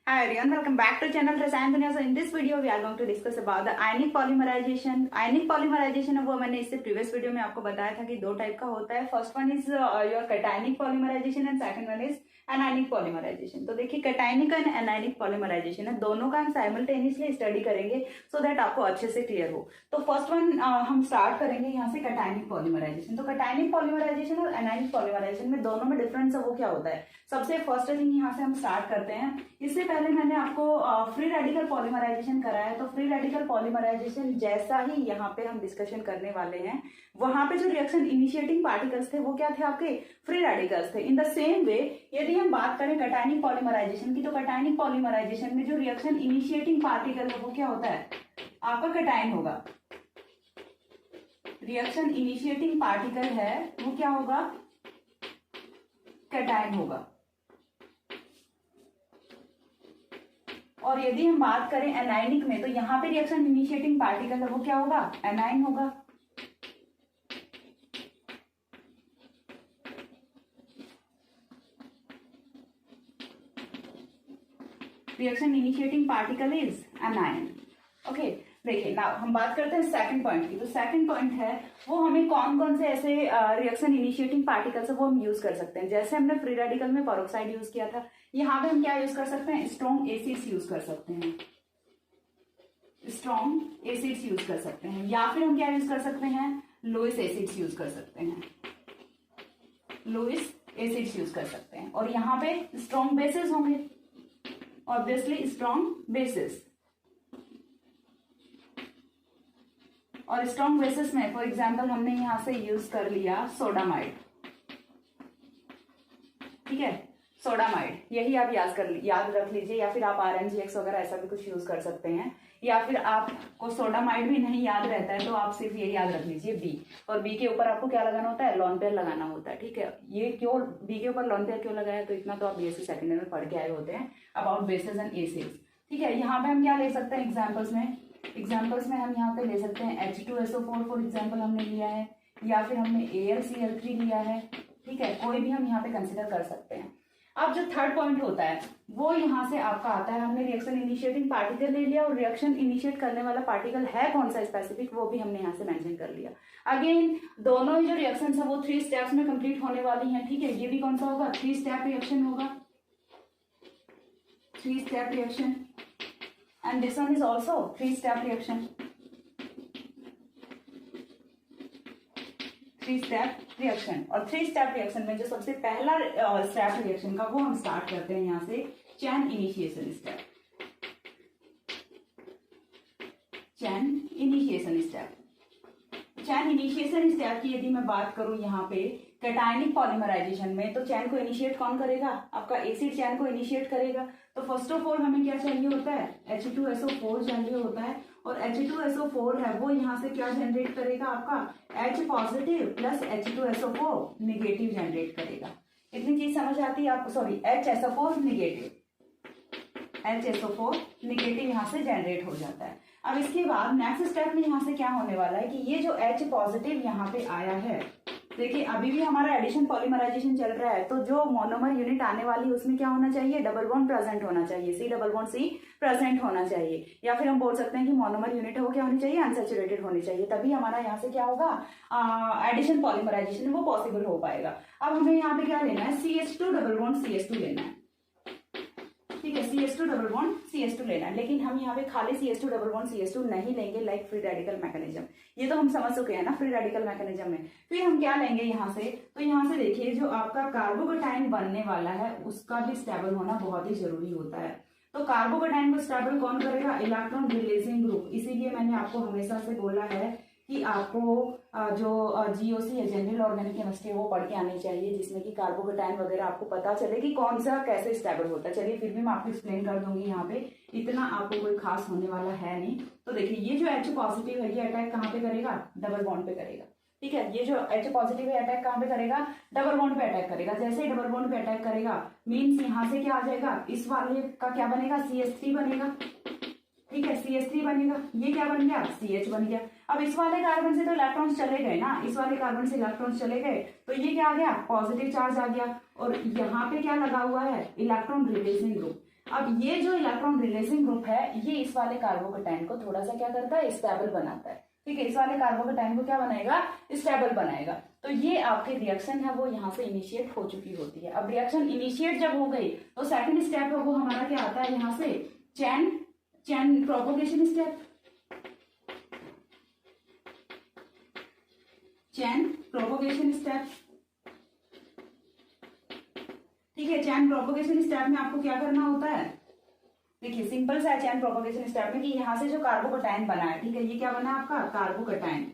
Hi everyone, welcome back to channel Rasayan Dunia. So in this video we are going to discuss about the ionic polymerization. Ionic polymerization वो मैंने इससे previous video में आपको बताया था कि दो टाइप का होता है. First one is your cationic polymerisation and second one is anionic polymerisation. तो देखिए कैटायनिक एंड एनायनिक पॉलीमराइजेशन है, दोनों का हम साइमल्टेनियसली स्टडी करेंगे सो दैट आपको अच्छे से क्लियर हो. तो फर्स्ट वन हम स्टार्ट करेंगे यहाँ से कैटायनिक पॉलीमराइजेशन. तो कैटायनिक पॉलीमराइजेशन और एनायनिक पॉलीमराइजेशन में दोनों में डिफरेंस है वो क्या होता है. सबसे फर्स्ट थिंग यहाँ से हम स्टार्ट करते हैं. इससे पहले मैंने आपको फ्री रेडिकल पॉलीमराइजेशन कराया है. तो फ्री रेडिकल पॉलीमराइजेशन जैसा ही यहाँ पे हम डिस्कशन करने वाले हैं. वहां पे जो रिएक्शन इनिशिएटिंग पार्टिकल्स थे वो क्या थे, आपके फ्री रेडिकल्स थे. इन द सेम वे यदि हम बात करें कैटायनिक पॉलीमराइजेशन की, तो कैटायनिक पॉलीमराइजेशन में जो रिएक्शन इनिशिएटिंग पार्टिकल है वो क्या होता है, आपका कैटायन होगा. रिएक्शन इनिशिएटिंग पार्टिकल है वो क्या होगा, कैटायन होगा. और यदि हम बात करें एनायनिक में, तो यहां पे रिएक्शन इनिशिएटिंग पार्टिकल है वो क्या होगा, एनायन होगा. Reaction initiating particle is anion. Okay, देखिए नाउ हम बात करते हैं सेकंड पॉइंट की. तो सेकंड पॉइंट है वो हमें कौन कौन से ऐसे रिएक्शन इनिशिएटिंग पार्टिकल्स है वो हम यूज कर सकते हैं. जैसे हमने फ्री रेडिकल में पेरोक्साइड यूज किया था, यहाँ पे हम क्या यूज कर सकते हैं, स्ट्रॉन्ग एसिड्स यूज कर सकते हैं. स्ट्रॉन्ग एसिड्स यूज कर सकते हैं, या फिर हम क्या यूज कर सकते हैं, लोइस एसिड्स यूज कर सकते हैं. लोइस एसिड्स यूज कर सकते हैं. और यहाँ पे स्ट्रॉन्ग बेसिस होंगे, ऑब्वियसली स्ट्रॉन्ग बेसिस. और स्ट्रॉन्ग बेसिस में फॉर एग्जाम्पल हमने यहां से यूज कर लिया सोडामाइड. ठीक है, सोडामाइड, यही आप याद रख लीजिए. या फिर आप RMGX वगैरह ऐसा भी कुछ यूज कर सकते हैं. या फिर आपको सोडामाइड भी नहीं याद रहता है तो आप सिर्फ ये याद रख लीजिए बी. और बी के ऊपर आपको क्या लगाना होता है, लॉन पेयर लगाना होता है. ठीक है, ये क्यों बी के ऊपर लॉन पेयर क्यों लगाया, तो इतना तो आप BSc सेकेंड ईयर में पढ़ के आए होते हैं अबाउट बेसिस एंड एसिड्स. ठीक है, यहाँ पे हम क्या ले सकते हैं एग्जाम्पल्स में हम यहाँ पे ले सकते हैं H2SO4 फॉर एग्जाम्पल हमने लिया है, या फिर हमने AlCl3 लिया है. ठीक है, कोई भी हम यहाँ पे कंसिडर कर सकते हैं. अब जो थर्ड पॉइंट होता है वो यहाँ से आपका आता है. हमने रिएक्शन इनिशिएटिंग पार्टिकल ले लिया और रिएक्शन इनिशिएट करने वाला पार्टिकल है कौन सा स्पेसिफिक, वो भी हमने यहाँ से मेंशन कर लिया. अगेन दोनों जो रिएक्शन है वो 3 स्टेप्स में कंप्लीट होने वाली हैं. ठीक है, ये भी कौन सा होगा, 3 स्टेप रिएक्शन होगा. 3 step reaction and this one is also 3 step reaction. 3 step reaction. और 3 स्टेप रिएक्शन में जो सबसे पहला स्टेप रिएक्शन का वो हम स्टार्ट करते हैं यहाँ से चैन इनिशिएशन स्टेप. चैन इनिशिएशन स्टेप की यदि मैं बात करूं यहाँ पे कैटायनिक पॉलीमराइजेशन में, तो चैन को इनिशिएट कौन करेगा, आपका एसिड चैन को इनिशिएट करेगा. तो फर्स्ट ऑफ ऑल हमें क्या चाहिए होता है, H2SO4 चाहिए होता है. और H2SO4 है वो यहाँ से क्या जनरेट करेगा, आपका H positive plus H2SO4 negative generate करेगा. इतनी चीज समझ आती है आपको, सॉरी HSO4 निगेटिव यहाँ से जनरेट हो जाता है. अब इसके बाद नेक्स्ट स्टेप में यहाँ से क्या होने वाला है कि ये जो H पॉजिटिव यहाँ पे आया है, देखिए अभी भी हमारा एडिशन पॉलीमराइजेशन चल रहा है. तो जो मोनोमर यूनिट आने वाली है उसमें क्या होना चाहिए, डबल बॉन्ड प्रेजेंट होना चाहिए, C प्रेजेंट होना चाहिए. या फिर हम बोल सकते हैं कि मोनोमर यूनिट है वो क्या होनी चाहिए, अनसैचुरेटेड होनी चाहिए. तभी हमारा यहाँ से क्या होगा, एडिशन पॉलीमराइजेशन वो पॉसिबल हो पाएगा. अब हमें यहाँ पे क्या लेना है, CH2 डबल बॉन्ड CH2 लेना है. ठीक है, CH2 डबल बॉन्ड CH2 लेना है. लेकिन हम यहाँ पे खाली CH2 डबल बॉन्ड CH2 नहीं लेंगे लाइक फ्री रेडिकल मैकेनिज्म. ये तो हम समझ चुके हैं ना फ्री रेडिकल मैकेनिज्म में. फिर हम क्या लेंगे यहाँ से, तो यहाँ से देखिए जो आपका कार्बोकेटाइन बनने वाला है उसका भी स्टेबल होना बहुत ही जरूरी होता है. तो कार्बोकेटाइन को स्टेबल कौन करेगा, इलेक्ट्रॉन रिलीजिंग ग्रुप. इसीलिए मैंने आपको हमेशा से बोला है कि आपको जो GOC है जनरल ऑर्गेनिक केमिस्ट्री वो पढ़ के आनी चाहिए, जिसमें कि कार्बोकेटाइन वगैरह आपको पता चले कि कौन सा कैसे स्टेबल होता है. चलिए फिर भी मैं आपको एक्सप्लेन कर दूंगी, यहाँ पे इतना आपको कोई खास होने वाला है नहीं. तो देखिए ये जो H पॉजिटिव है ये अटैक कहाँ पे करेगा, डबल बॉन्ड पे करेगा. ठीक है, ये जो H पॉजिटिव है अटैक कहाँ पे करेगा, डबल बॉन्ड पे अटैक करेगा. जैसे ही डबल बॉन्ड पे अटैक करेगा मीन्स यहाँ से क्या आ जाएगा, इस वाले का क्या बनेगा, CH3 बनेगा. ठीक है, CH3 बनेगा. ये क्या बन गया, CH बन गया. अब इस वाले कार्बन से तो इलेक्ट्रॉन्स चले गए ना, इस वाले कार्बन से इलेक्ट्रॉन्स चले गए, तो ये क्या आ गया, पॉजिटिव चार्ज आ गया. और यहाँ पे क्या लगा हुआ है, इलेक्ट्रॉन रिलीजिंग ग्रुप। अब ये जो इलेक्ट्रॉन रिलीजिंग ग्रुप है ये इस वाले कार्बोकेटाइन को थोड़ा सा क्या करता है, स्टेबल बनाता है। ठीक है, इस वाले कार्बोकेटाइन को क्या बनाएगा, स्टेबल बनाएगा। तो ये आपकी रिएक्शन है वो यहाँ से इनिशिएट हो चुकी होती है। अब रिएक्शन इनिशिएट जब हो गई तो सेकंड स्टेप है वो हमारा क्या आता है, यहाँ से chain propagation step. Chain propagation step, ठीक है। चेन प्रोपोगेशन स्टेप में आपको क्या करना होता है, देखिए सिंपल सा है चेन प्रोपोगेशन स्टेप में कि यहाँ से जो कार्बोकेटाइन बना है, ठीक है, ये क्या बना आपका कार्बोकेटाइन,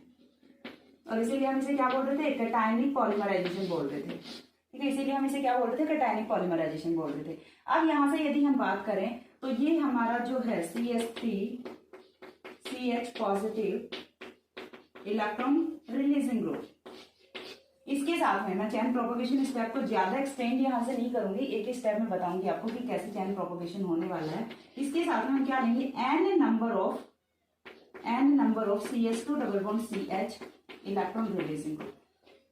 और इसीलिए हम इसे क्या बोल रहे थे, कैटायनिक पॉलीमराइजेशन बोल रहे थे। ठीक है, इसीलिए हम इसे क्या बोल रहे थे, कैटायनिक पॉलीमराइजेशन बोल रहे थे। अब यहाँ से यदि हम बात करें तो ये हमारा जो है CH3CH positive electron releasing group, इसके साथ में मैं चेन प्रोपोगेशन स्टेप को ज्यादा एक्सटेंड यहाँ से नहीं करूंगी, एक ही स्टेप में बताऊंगी आपको कि कैसे चेन प्रोपोगेशन होने वाला है। इसके साथ में हम क्या लेंगे, n number of CH2 double bond CH electron releasing group,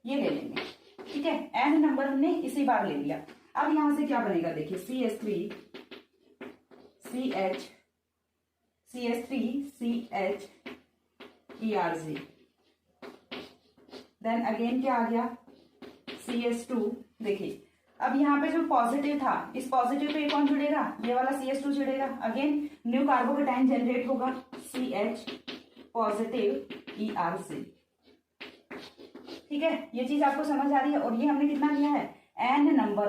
ये ले लेंगे। ठीक है, n नंबर हमने इसी बार ले लिया। अब यहां से क्या बनेगा, देखिए CH3CH ERG, देन अगेन क्या आ गया CH2। देखिए अब यहाँ पे जो पॉजिटिव था, इस पॉजिटिव पे कौन जुड़ेगा, ये वाला CH2 जुड़ेगा। अगेन न्यू कार्बोकेटाइन जनरेट होगा CH पॉजिटिव ERG। ठीक है, ये चीज आपको समझ आ रही है। और ये हमने कितना लिया है, n number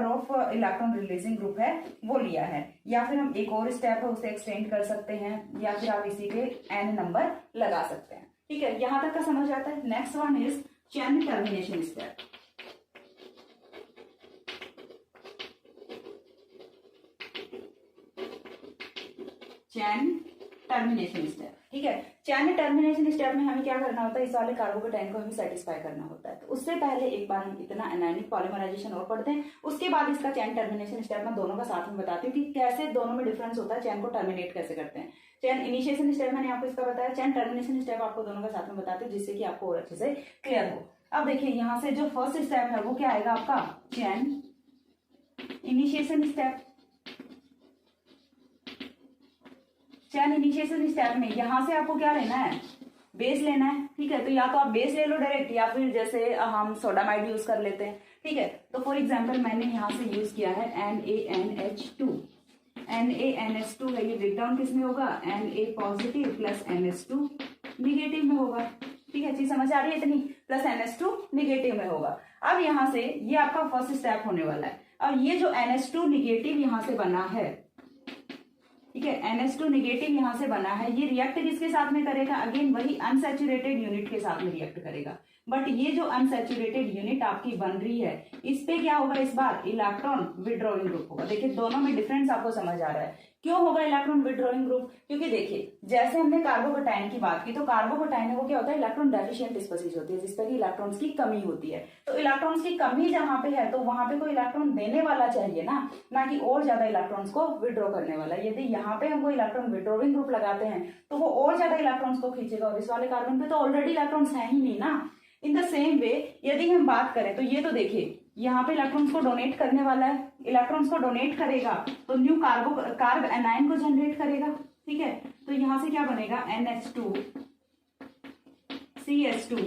of electron releasing group है वो लिया है। या फिर हम एक और स्टेप है उसे एक्सटेंड कर सकते हैं, या फिर आप इसी पे n नंबर लगा सकते हैं। ठीक है, यहां तक का समझ आता है। Next one is chain termination step. Chain termination step, ठीक है। चेन टर्मिनेशन स्टेप में हमें क्या करना होता है, इस वाले कार्बोकेटाइन को हमें सेटिस्फाई करना होता है। तो उससे पहले एक बार हम इतना एनायनिक पॉलीमराइजेशन और पढ़ते हैं, उसके बाद इसका चेन टर्मिनेशन स्टेप मैं दोनों का साथ में बताती हूँ कि कैसे दोनों में डिफरेंस होता है, चेन को टर्मिनेट कैसे करते हैं। चेन इनिशिएशन स्टेप मैंने आपको इसका बताया, चेन टर्मिनेशन स्टेप आपको दोनों का साथ में बताते हैं जिससे कि आपको और अच्छे से क्लियर हो। अब देखिए यहाँ से जो फर्स्ट स्टेप है वो क्या आएगा आपका, chain initiation step. Chain initiation step में यहां से आपको क्या लेना है, बेस लेना है। ठीक है, तो या तो आप बेस ले लो डायरेक्ट, या फिर जैसे हम सोडामाइड यूज कर लेते हैं। ठीक है, तो फॉर एग्जांपल मैंने यहाँ से यूज किया है NaNH2। NaNH2 है, ये ब्रेकडाउन किस में होगा, Na positive plus NH2 negative में होगा। ठीक है, चीज समझ आ रही है इतनी, प्लस NH2 निगेटिव में होगा। अब यहाँ से ये आपका फर्स्ट स्टेप होने वाला है। अब ये जो NH2 निगेटिव यहाँ से बना है, ठीक है, NH2 निगेटिव यहां से बना है, ये रिएक्ट किसके साथ में करेगा, अगेन वही अनसैचुरेटेड यूनिट के साथ में रिएक्ट करेगा। बट ये जो अनसैचुरेटेड यूनिट आपकी बन रही है, इस पे क्या होगा, इस बार इलेक्ट्रॉन विड्रॉइंग ग्रुप होगा। देखिए दोनों में डिफरेंस आपको समझ आ रहा है, क्यों होगा इलेक्ट्रॉन विड्रॉइंग ग्रुप, क्योंकि देखिए जैसे हमने कार्बोकेटाइन की बात की, तो कार्बोकेटाइन है वो क्या होता है, इलेक्ट्रॉन डेफिशिएंट स्पीशीज होती है, जिसपे कि इलेक्ट्रॉन्स की कमी होती है। तो इलेक्ट्रॉन्स की कमी जहां पे है तो वहां पे कोई इलेक्ट्रॉन देने वाला चाहिए ना कि और ज्यादा इलेक्ट्रॉन्स को विड्रॉ करने वाला। यदि यहाँ पे हम कोई इलेक्ट्रॉन विड्रॉइंग ग्रुप लगाते हैं तो वो और ज्यादा इलेक्ट्रॉन्स को खींचेगा, और इस वाले कार्बन पे तो ऑलरेडी इलेक्ट्रॉन्स है ही नहीं ना। इन द सेम वे यदि हम बात करें तो ये तो देखिए यहाँ पे इलेक्ट्रॉन्स को डोनेट करने वाला है, इलेक्ट्रॉन्स को डोनेट करेगा तो न्यू कार्ब एनायन को जनरेट करेगा। ठीक है, तो यहां से क्या बनेगा, NH2 CH2।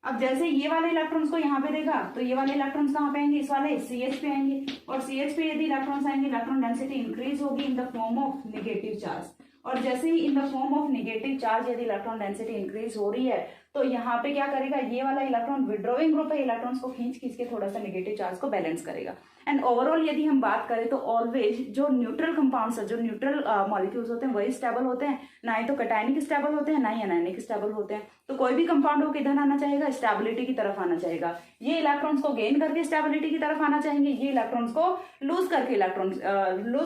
अब जैसे ये वाले इलेक्ट्रॉन्स को यहाँ पे देगा तो ये वाले इलेक्ट्रॉन्स कहाँ पे आएंगे, इस वाले CH पे आएंगे, और CH पे यदि इलेक्ट्रॉन्स आएंगे, इलेक्ट्रॉन डेंसिटी इंक्रीज होगी in the form of negative charge. और जैसे ही in the form of negative charge यदि इलेक्ट्रॉन डेंसिटी इंक्रीज हो रही है तो यहाँ पे क्या करेगा, ये वाला इलेक्ट्रॉन विड्रॉइंग ग्रुप है, इलेक्ट्रॉन्स को खींच के थोड़ा सा नेगेटिव चार्ज को बैलेंस करेगा। एंड ओवरऑल यदि हम बात करें तो ऑलवेज जो न्यूट्रल कंपाउंड्स है, जो न्यूट्रल मॉलिक्यूल्स होते हैं वही स्टेबल होते हैं, ना ही तो कैटायनिक स्टेबल होते हैं ना ही एनायनिक स्टेबल होते हैं। तो कोई भी कंपाउंड हो किधर आना चाहेगा, स्टेबिलिटी की तरफ आना चाहेगा। ये इलेक्ट्रॉन्स को गेन करके स्टेबिलिटी की तरफ आना चाहेंगे, ये इलेक्ट्रॉन्स को लूज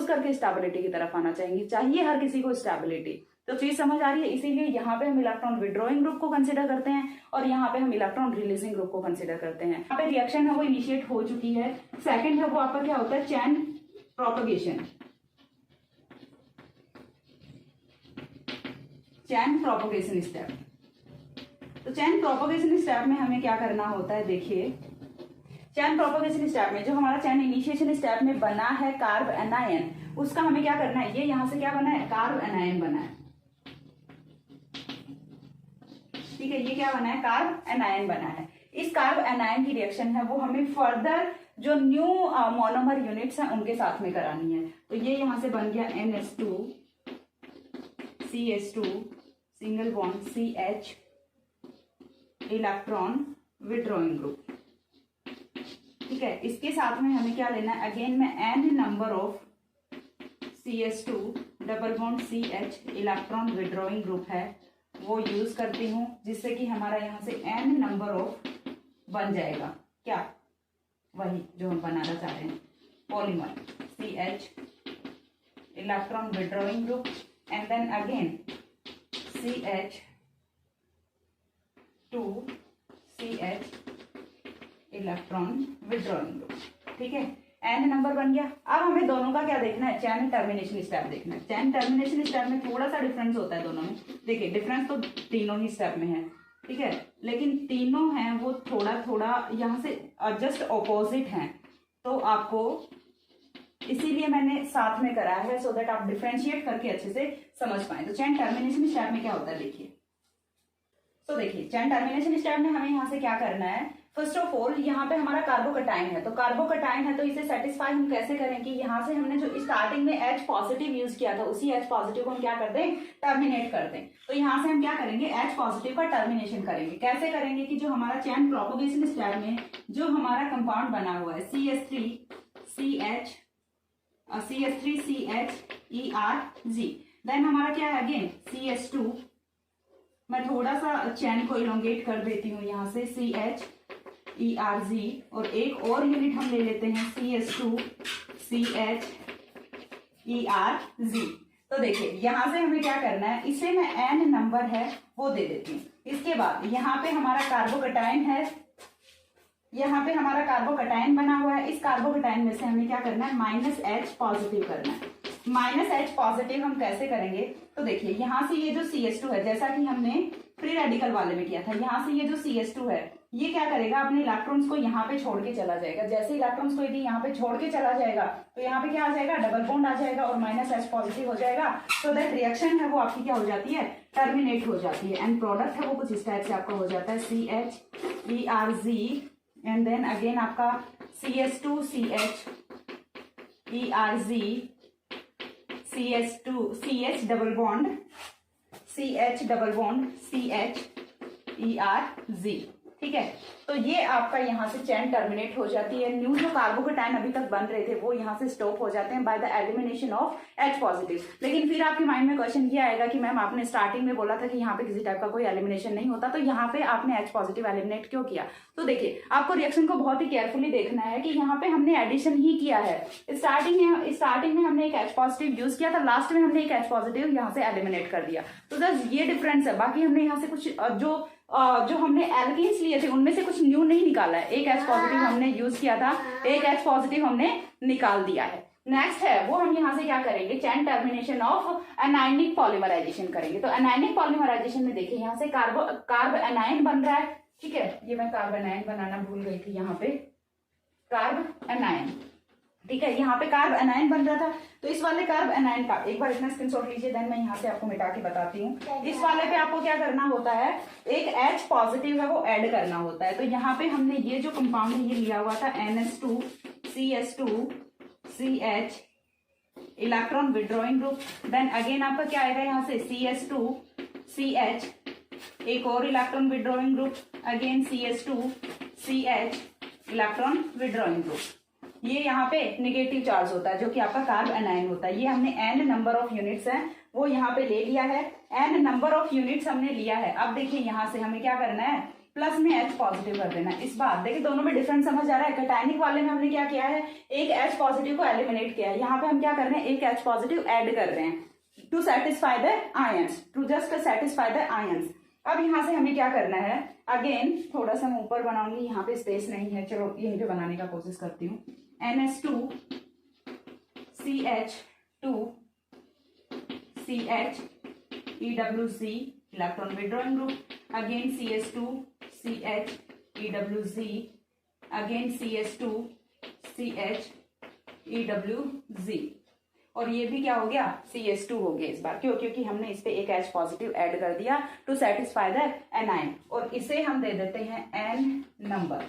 करके स्टेबिलिटी की तरफ आना चाहेंगे। चाहिए हर किसी को स्टेबिलिटी। तो चीज समझ आ रही है, इसीलिए यहाँ पे हम इलेक्ट्रॉन विड्रॉइंग ग्रुप को कंसिडर करते हैं और यहाँ पे हम इलेक्ट्रॉन रिलीजिंग ग्रुप को कंसिडर करते हैं। यहाँ पे रिएक्शन है वो इनिशिएट हो चुकी है। सेकंड है वो आपका क्या होता है, chain propagation. Chain propagation step. तो चेन प्रोपगेशन स्टेप में हमें क्या करना होता है, देखिए चैन प्रोपोगेशन स्टेप में जो हमारा चैन इनिशिएशन स्टेप में बना है कार्ब एनायन, उसका हमें क्या करना है, ये यहाँ से क्या बना है, कार्ब एनायन बना है, ठीक है, ये क्या बना है, कार्ब एनायन बना है। इस कार्ब एनायन की रिएक्शन है वो हमें फर्दर जो न्यू मोनोमर यूनिट्स हैं उनके साथ में करानी है। तो ये यहाँ से बन गया NH2 CH2 single bond CH electron withdrawing group, ठीक है। इसके साथ में हमें क्या लेना है, अगेन में n number of CH2 double bond CH electron withdrawing group है वो यूज करती हूँ, जिससे कि हमारा यहाँ से n नंबर ऑफ बन जाएगा, क्या, वही जो हम बनाना चाह रहे हैं, polymer CH electron withdrawing group and then again CH2 CH electron withdrawing group, ठीक है, n नंबर बन गया। अब हमें दोनों का क्या देखना है, चैन टर्मिनेशन स्टेप देखना है। चैन टर्मिनेशन स्टेप में थोड़ा सा डिफरेंस होता है दोनों में, देखिए डिफरेंस तो तीनों ही स्टेप में है, ठीक है, लेकिन तीनों हैं वो थोड़ा थोड़ा यहाँ से जस्ट ऑपोजिट हैं, तो आपको इसीलिए मैंने साथ में कराया है सो दैट आप डिफरेंशिएट करके अच्छे से समझ पाए। तो चैन टर्मिनेशन स्टेप में क्या होता है देखिए, तो देखिए चैन टर्मिनेशन स्टेप में हमें यहाँ से क्या करना है, फर्स्ट ऑफ ऑल यहाँ पे हमारा कार्बोकटाइन है, तो कार्बोकटाइन है तो इसे सेटिस्फाई हम कैसे करें कि यहाँ से हमने जो स्टार्टिंग में H पॉजिटिव यूज किया था उसी H पॉजिटिव को हम क्या कर दें, टर्मिनेट कर दें। तो यहाँ से हम क्या करेंगे, H पॉजिटिव का टर्मिनेशन करेंगे। कैसे करेंगे कि जो हमारा चैन प्रोपोगेशन स्टेप में जो हमारा कंपाउंड बना हुआ है CH3CHERG, देन हमारा क्या है अगेन CH2, मैं थोड़ा सा चैन को इलोंगेट कर देती हूँ यहाँ से CHERG, और एक और यूनिट हम ले लेते हैं CH2 CHERG। तो देखिए यहाँ से हमें क्या करना है, इसे मैं n नंबर है वो दे देती हूँ। इसके बाद यहाँ पे हमारा कार्बोकटाइन है, यहाँ पे हमारा कार्बोकटाइन बना हुआ है, इस कार्बोकटाइन में से हमें क्या करना है, -H पॉजिटिव करना है। -H पॉजिटिव हम कैसे करेंगे, तो देखिए यहाँ से ये जो CH2 है, जैसा कि हमने फ्री रेडिकल वाले में किया था, यहाँ से ये जो CH2 है ये क्या करेगा, अपने इलेक्ट्रॉन्स को यहाँ पे छोड़ के चला जाएगा। जैसे इलेक्ट्रॉन्स को यदि यहाँ पे छोड़ के चला जाएगा तो यहाँ पे क्या आ जाएगा, डबल बॉन्ड आ जाएगा और -H पॉजिटिव हो जाएगा। सो दैट रिएक्शन है वो आपकी क्या हो जाती है, टर्मिनेट हो जाती है, एंड प्रोडक्ट है वो कुछ इस टाइप से आपका हो जाता है CHERG एंड देन अगेन आपका CH2 CHERG CH double bond CH double bond CHERG, ठीक है। तो ये आपका यहाँ से चैन टर्मिनेट हो जाती है। न्यू जो कार्बोकटाइन अभी तक बन रहे थे वो यहाँ से स्टॉप हो जाते हैं by the elimination of H positive. लेकिन फिर आपके माइंड में क्वेश्चन ये आएगा कि मैम आपने स्टार्टिंग में बोला था कि यहाँ पे किसी टाइप का कोई एलिमिनेशन नहीं होता, तो यहाँ पे आपने H पॉजिटिव एलिमिनेट क्यों किया। तो देखिए आपको रिएक्शन को बहुत ही केयरफुली देखना है कि यहाँ पे हमने एडिशन ही किया है। स्टार्टिंग में हमने एक H पॉजिटिव यूज किया था, लास्ट में हमने एक H पॉजिटिव यहाँ से एलिमिनेट कर दिया। तो बस ये डिफरेंस है, बाकी हमने यहाँ से कुछ जो हमने एल्कीन्स लिए थे उनमें से कुछ न्यू नहीं निकाला है। एक H पॉजिटिव हमने यूज किया था, एक H पॉजिटिव हमने निकाल दिया है। नेक्स्ट है वो हम यहाँ से क्या करेंगे, chain termination of anionic polymerisation करेंगे। तो एनायनिक पॉलीमराइजेशन में देखिए यहाँ से कार्ब एनायन बन रहा है, ठीक है, ये मैं कार्ब एनायन बनाना भूल गई थी, यहाँ पे कार्ब एनायन, ठीक है, यहाँ पे कार्ब एनायन बन रहा था। तो इस वाले कार्ब एनायन का एक बार इतना स्क्रीनशॉट लीजिए, देन मैं यहाँ से आपको मिटा के बताती हूँ। इस वाले पे आपको क्या करना होता है, एक H पॉजिटिव है वो ऐड करना होता है। तो यहाँ पे हमने ये जो कंपाउंड है ये लिया हुआ था NH2 CH2 CH electron withdrawing group, then again आपका क्या आएगा यहाँ से CH2 CH एक और electron withdrawing group, again CH2 CH electron withdrawing group. ये यहाँ पे नेगेटिव चार्ज होता है जो कि आपका कार्ब एनायन होता है। ये हमने n नंबर ऑफ यूनिट्स हैं वो यहाँ पे ले लिया है, n नंबर ऑफ यूनिट्स हमने लिया है। अब देखिए यहाँ से हमें क्या करना है, प्लस में H पॉजिटिव कर देना है। इस बार देखिए दोनों में डिफरेंस समझ आ रहा है। कैटायनिक वाले में हमने क्या किया है, एक H पॉजिटिव को एलिमिनेट किया है, यहाँ पे हम क्या कर रहे हैं, एक H पॉजिटिव ऐड कर रहे हैं to satisfy the ions, to just satisfy the ions. अब यहाँ से हमें क्या करना है, अगेन थोड़ा सा मैं ऊपर बनाऊंगी, यहाँ पे स्पेस नहीं है, चलो यहीं पे बनाने का कोशिश करती हूँ। NH2 CH2 CH EWC electron withdrawing group, again CH2 CH EWC again CH2CHEWZ, और ये भी क्या हो गया, CH2 हो गया इस बार। क्यों? क्योंकि हमने इस पे एक H पॉजिटिव ऐड कर दिया टू सेटिस्फाई द एनाइन, और इसे हम दे देते हैं N नंबर।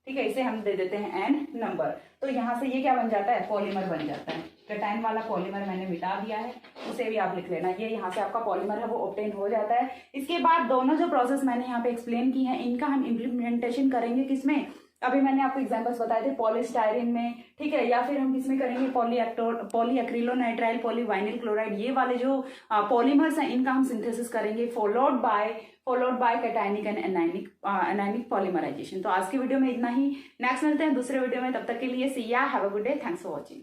ठीक है, इसे हम दे देते हैं N नंबर। तो यहाँ से ये क्या बन जाता है, पॉलीमर बन जाता है। कैटायन वाला पॉलीमर मैंने मिटा दिया है, उसे भी आप लिख लेना। ये यहाँ से आपका पॉलीमर है वो ऑब्टेन हो जाता है। इसके बाद दोनों जो प्रोसेस मैंने यहाँ पे एक्सप्लेन की है, इनका हम इम्प्लीमेंटेशन करेंगे किसमें, अभी मैंने आपको एग्जांपल्स बताए थे, पॉलीस्टायरीन में, ठीक है, या फिर हम किसमें करेंगे, पॉलीएक्रिलोनाइट्राइल, पॉलीवाइनिल क्लोराइड, ये वाले जो पॉलीमर्स हैं इनका हम सिंथेसिस करेंगे, followed by cationic and anionic polymerisation. तो आज की वीडियो में इतना ही, नेक्स्ट मिलते हैं दूसरे वीडियो में, तब तक के लिए सी या, have a good day, thanks for watching.